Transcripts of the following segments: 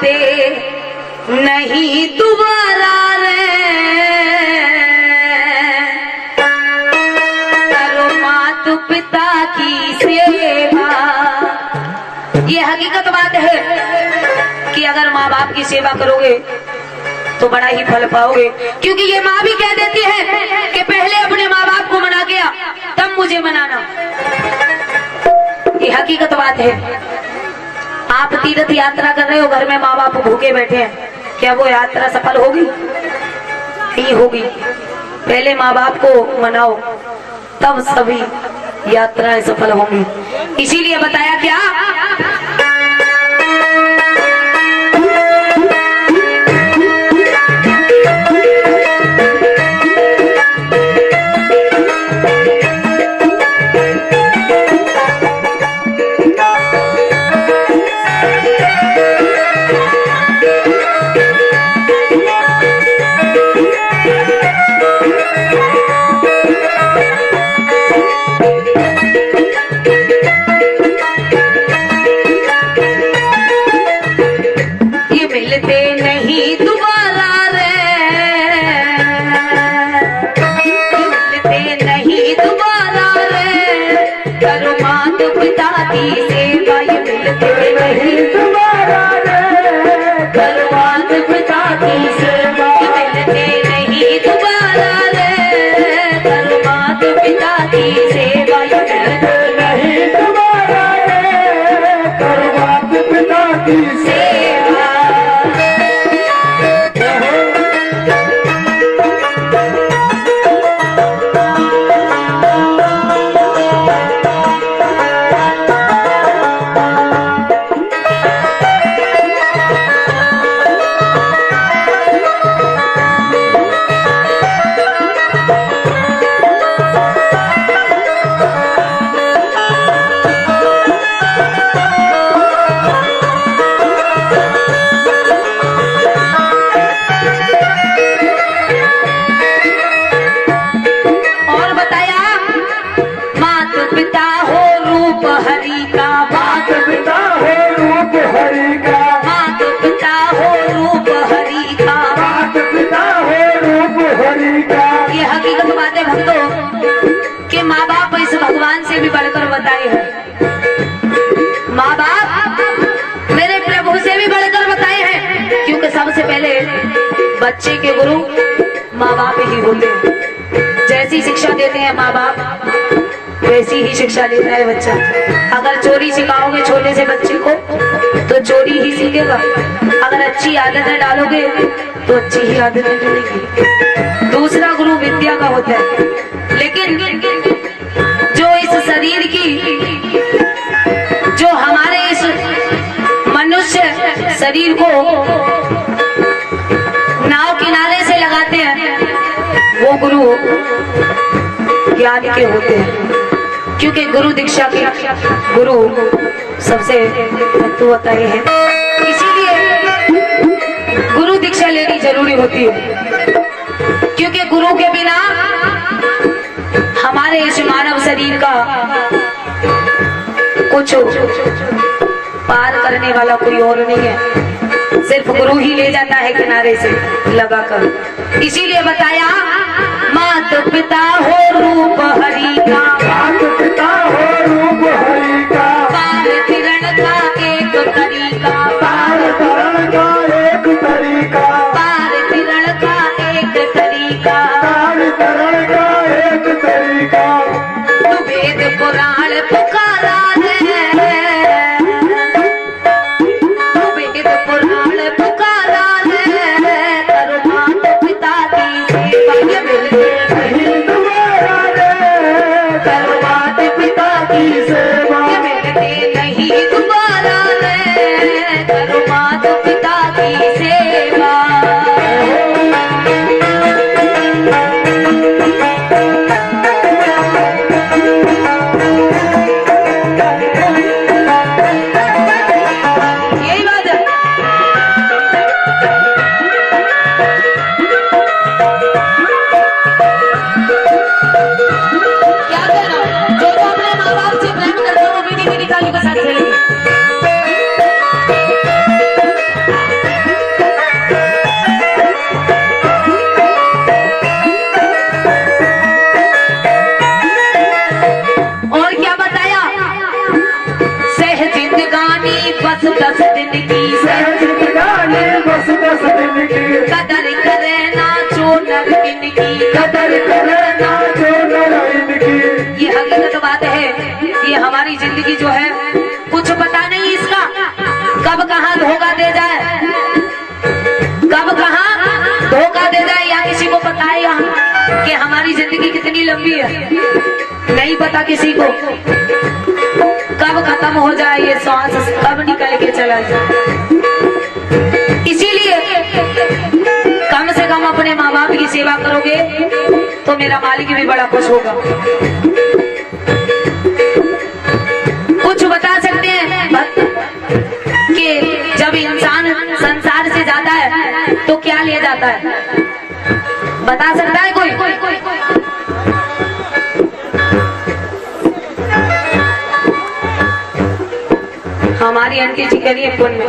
मिलते नहीं दोबारा रे, करो माता पिता की सेवा। ये हकीकत बात है कि अगर माँ बाप की सेवा करोगे तो बड़ा ही फल पाओगे, क्योंकि ये माँ भी कह देती है कि पहले अपने माँ बाप को मना गया तब मुझे मनाना। ये हकीकत बात है। आप तीर्थ यात्रा कर रहे हो, घर में माँ बाप भूखे बैठे हैं, क्या वो यात्रा सफल होगी? नहीं होगी। पहले माँ बाप को मनाओ तब सभी यात्राएं सफल होंगी। इसीलिए बताया क्या, मिलते नहीं दोबारा रे, मिलते नहीं दोबारा रे, करो माता पिता की सेवा। ये मिलते नहीं दोबारा रे, करो माता पिता की सेवा। मिलते नहीं दोबारा रे, करो माता पिता की सेवा। ये मिलते नहीं दोबारा रे, करो माता पिता की सेवा। कि माँ बाप इस भगवान से भी बढ़कर बताए हैं, माँ बाप मेरे प्रभु से भी बढ़कर बताए हैं, क्योंकि सबसे पहले बच्चे के गुरु माँ बाप ही होते हैं। जैसी शिक्षा देते हैं माँ बाप वैसी ही शिक्षा लेता है बच्चा। अगर चोरी सिखाओगे छोटे से बच्चे को तो चोरी ही सीखेगा, अगर अच्छी आदतें डालोगे तो अच्छी ही आदतें जुड़ेगी। दूसरा गुरु विद्या का होता है, लेकिन जो इस शरीर की, जो हमारे इस मनुष्य शरीर को नाव किनारे से लगाते हैं वो गुरु ज्ञान के होते हैं, क्योंकि गुरु दीक्षा के गुरु सबसे तत्व होता है। इसीलिए गुरु दीक्षा लेनी जरूरी होती है, क्योंकि गुरु के बिना हमारे इस मानव शरीर का कुछ पार करने वाला कोई और नहीं है, सिर्फ गुरु ही ले जाता है किनारे से लगाकर। इसीलिए बताया माता पिता हो रूप हरि का, माता पिता हो रूप हरि का, पार किरण का एक तरीका, पार किरण का एक तरीका, पार किरण का एक तरीका, पार किरण का एक तरीका। तू वेद पुराण पुकारा है, तू वेद पुराण पुकारा है, करो माता पिता की सेवा। ये मिलते नहीं दोबारा रे, करो माता पिता की सेवा। ये मिलते नहीं दोबारा रे, करो माता पिता की सेवा। यही बात है। क्या कहना, जो अपने माँ बाप से प्रेम इनकी, सहज निराले बस 10 दिन की, कदर करे ना जो नर इनकी, कदर करे ना जो नर इनकी। ये हकीकत बात है। ये हमारी जिंदगी जो है कुछ पता नहीं इसका, कब कहाँ धोखा दे जाए, कब कहाँ धोखा दे जाए, या किसी को पता है यहाँ कि हमारी जिंदगी कितनी लंबी है, नहीं पता किसी को। कब खत्म हो जाए ये सांस, कब निकल के चला जाए। इसीलिए कम से कम अपने माँ बाप की सेवा करोगे तो मेरा मालिक भी बड़ा खुश होगा। कुछ बता सकते हैं कि जब इंसान संसार से जाता है तो क्या ले जाता है, बता सकता है कोई? हमारी आंटी जी कह रही है पुण्य,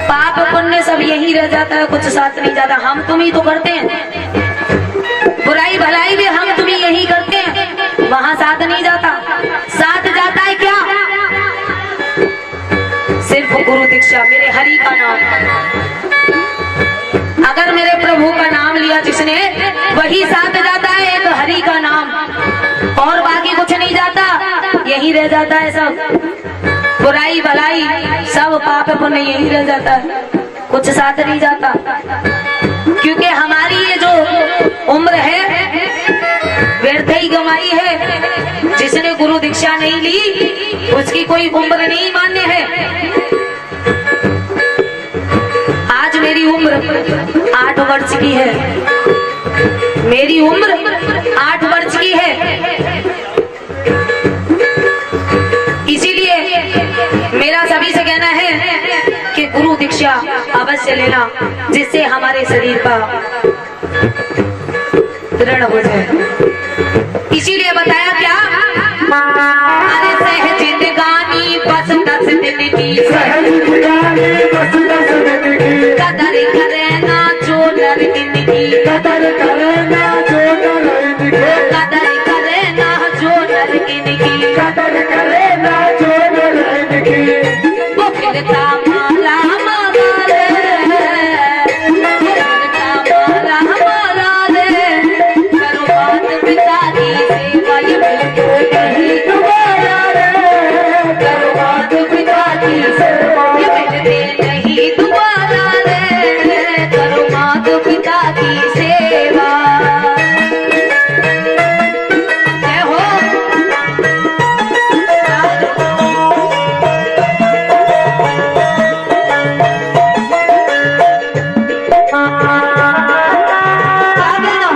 पाप पुण्य सब यही रह जाता है, कुछ साथ नहीं जाता। हम तुम ही तो करते हैं, बुराई भलाई भी हम तुम ही यही करते हैं, वहां साथ नहीं जाता। साथ जाता है क्या? सिर्फ गुरु दीक्षा, मेरे हरि का नाम। अगर मेरे प्रभु का नाम लिया जिसने, वही साथ जाता है, एक हरि का नाम, और बाकी कुछ नहीं जाता, यही रह जाता है सब। बुराई भलाई सब पाप पुण्य यही रह जाता है, कुछ साथ नहीं जाता। क्योंकि हमारी ये जो उम्र है व्यर्थ ही गंवाई है। जिसने गुरु दीक्षा नहीं ली उसकी कोई उम्र नहीं मान्य है। आज मेरी उम्र 8 वर्ष की है, मेरी उम्र 8 वर्ष की है। इसीलिए मेरा सभी से कहना है कि गुरु दीक्षा अवश्य लेना, जिससे हमारे शरीर का दृढ़ हो जाए। इसीलिए बताया क्या, अरे सहज जिंदगानी बस 10 दिन की, सहज निराले बस 10 दिन की, कदर करे ना जो नर इनकी, कदर करे ना जो नर इनकी, कदर करे ना जो नर इनकी, कदर करे ना जो नर इनकी। वो फिरता माला माला रे, फिरता माला माला रे, करो बात पिता की सेवा, ये मिलके कहीं दोबारा रे, करो बात पिता की सेवा, ये मिलते नहीं दोबारा रे, करो मात पिता की सेवा। जय हो। आगे ना।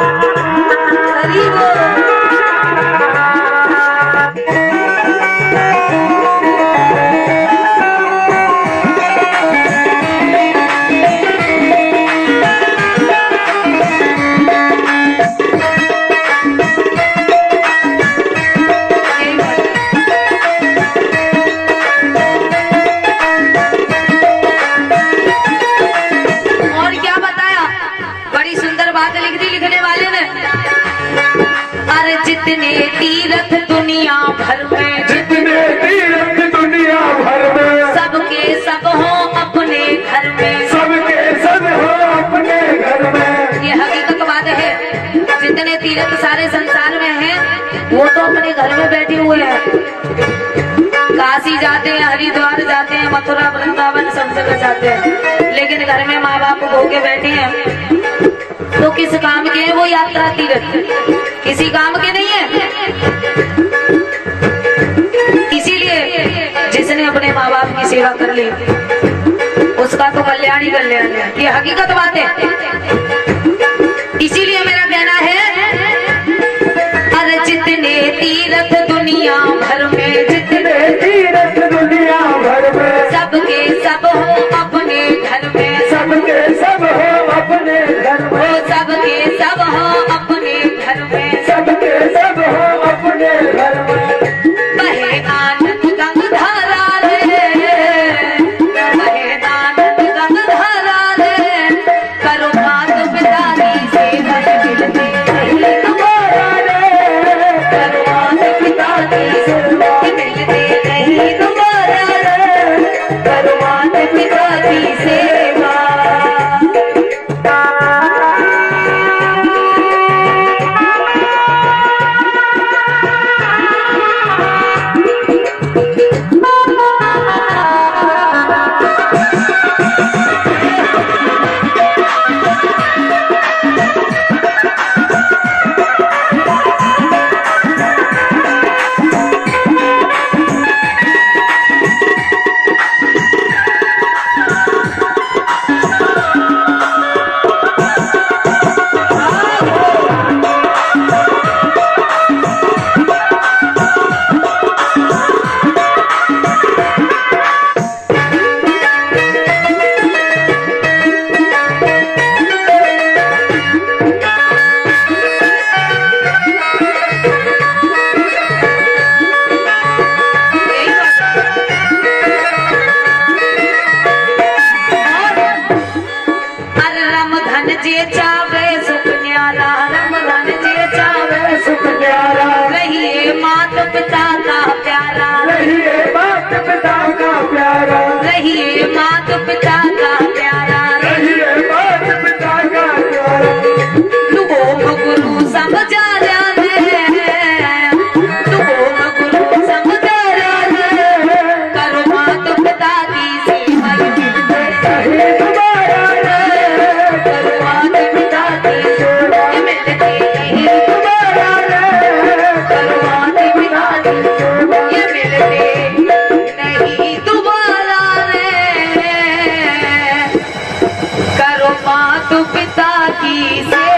हरि बोल। और क्या बताया, बड़ी सुंदर बात लिख दी लिखने वाले ने। अरे जितने तीर्थ दुनिया भर में, जितने तीर्थ दुनिया भर में, सबके सब हो अपने घर में, सबके सब हो अपने घर में। ये हकीकत बात है। जितने तीर्थ सारे संसार में हैं, वो तो अपने घर में बैठे हुए हैं। काशी जाते हैं, हरिद्वार जाते हैं, मथुरा वृंदावन सब जगह जाते हैं, लेकिन घर में माँ बाप को के बैठे हैं तो किस काम के हैं वो यात्रा तीर्थ? किसी काम के नहीं है। इसीलिए जिसने अपने माँ बाप की सेवा कर ली उसका तो कल्याण ही कल्याण है, ये हकीकत बात है। इसीलिए मेरा कहना है, अरे जितने तीर्थ दुनिया भर में, जितने तीर्थ दुनिया भर में, सबके सब हो अपने घर में, सबके सब हो अपने घर में, सबके सब हो अपने घर में, सबके सब हो अपने घर में। बहे आनंद गंगाधारा रे, पिता का प्यारा, रहिए मात पिता का प्यारा, रहिए मात पिता का प्यारा, रहिए मात पिता का प्यारा। लोग गुरु समझा गुरु समझा करो मात पिता की सेवा, कहीं तुम्हारा रे, करो मात पिता की सेवा, ये मिलते नहीं तुम्हारा रे, करो मात पिता की सेवा, ये मिलते नहीं दोबारा रे, करो मात पिता की सेवा।